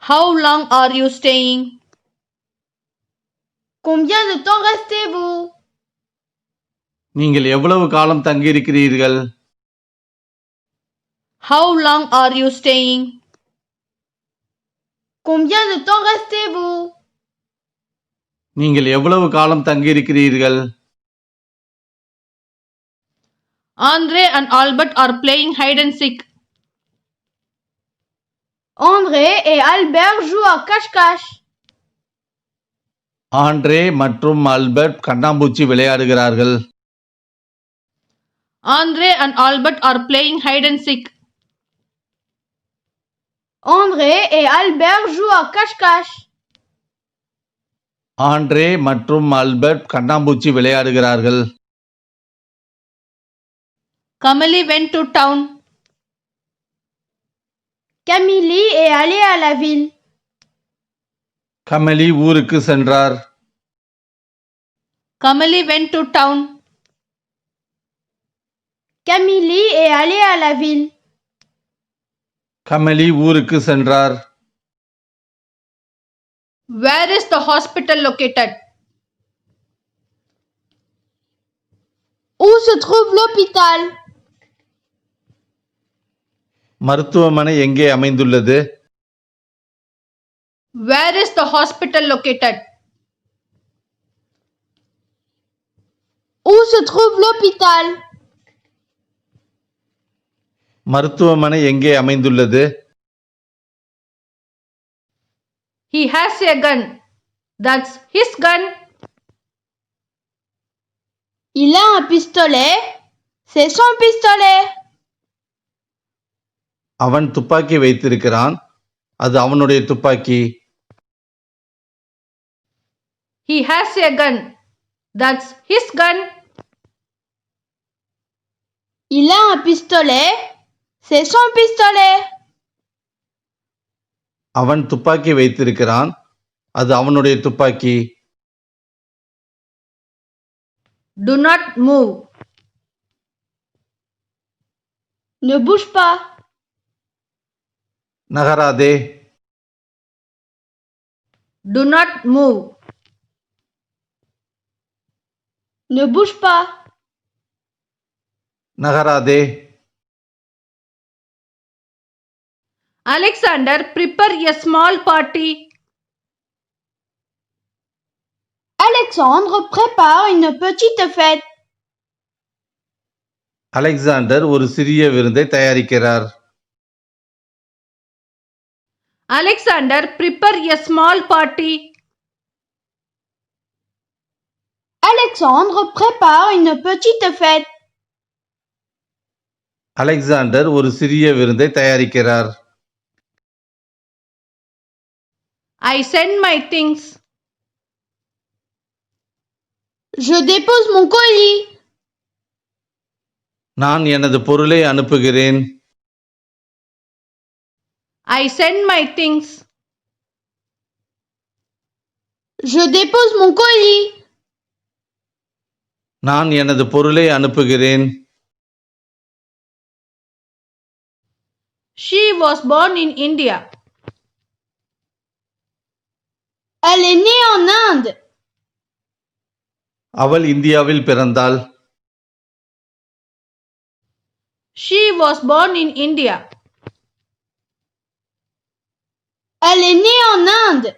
How long are you staying? Combien de temps restez-vous? நீங்கள் எவ்வளவு காலம் தங்கியிருக்கிறீர்கள்? How long are you staying? Combien de temps restez-vous? நீங்கள் எவ்வளவு காலம் தங்கியிருக்கிறீர்கள்? Andre and Albert are playing hide and seek. André et Albert jouent à cache-cache. Andre மற்றும் Albert கண்ணாம்பூச்சி விளையாடுகிறார்கள். Andre and Albert are playing hide and seek. André et Albert jouent à cache-cache. Andre மற்றும் Albert கண்ணாம்பூச்சி விளையாடுகிறார்கள். Kamali went to town. Camille est allée à la ville. Kamali ஊருக்கு சென்றார். Kamali went to town. Camille est allée à la ville. Kamali ஊருக்கு சென்றார். Where is the hospital located? Où se trouve l'hôpital? மருத்துவமனை எங்கே அமைந்துள்ளது? Where is the hospital located? Où se trouve l'hôpital? மருத்துவமனை எங்கே அமைந்துள்ளது? He has a gun. That's his gun. Il a un pistolet. C'est son pistolet. அவன் துப்பாக்கி வைத்திருக்கிறான். அது அவனுடைய துப்பாக்கி. He has a gun. That's his gun. Il a un pistolet. C'est son pistolet. அவன் துப்பாக்கி வைத்திருக்கிறான். அது அவனுடைய துப்பாக்கி. Do not move. Ne bouge pas. நகராதே. Do not move. Ne bouge pas. நகராதே. Alexander, prepare a small party. Alexandre prépare une petite fête. Alexander ஒரு சிறிய விருந்தை தயாரிக்கிறார். Alexander, prepare a small party. Alexandre prépare une petite fête. Alexander ஒரு சிறிய விருந்தை தயாரிக்கிறார். I send my things. Je dépose mon colis. நான் எனது பொருளை அனுப்புகிறேன். I send my things. Je dépose mon colis. நான் எனது பொருளை அனுப்புகிறேன். She was born in India. Elle est née en Inde. அவள் இந்தியாவில் பிறந்தாள். She was born in India. Elle est née en Inde.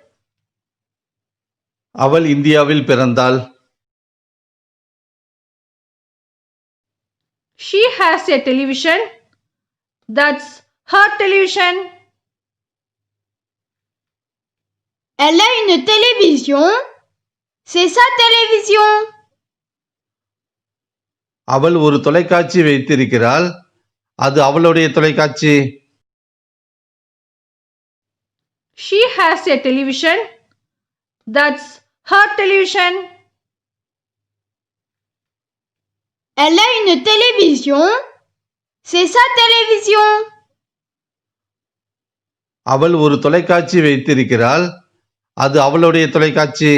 அவள் இந்தியாவில் பிறந்தாள். She has a television. That's her television. Elle a une télévision. C'est sa télévision. அவள் ஒரு தொலைக்காட்சி வைத்திருக்கிறாள். அது அவளுடைய தொலைக்காட்சி. She has a television. That's her television. Elle a une télévision. C'est sa télévision. அவள் ஒரு தொலைக்காட்சி வைத்திருக்கிறாள். அது அவளுடைய தொலைக்காட்சி.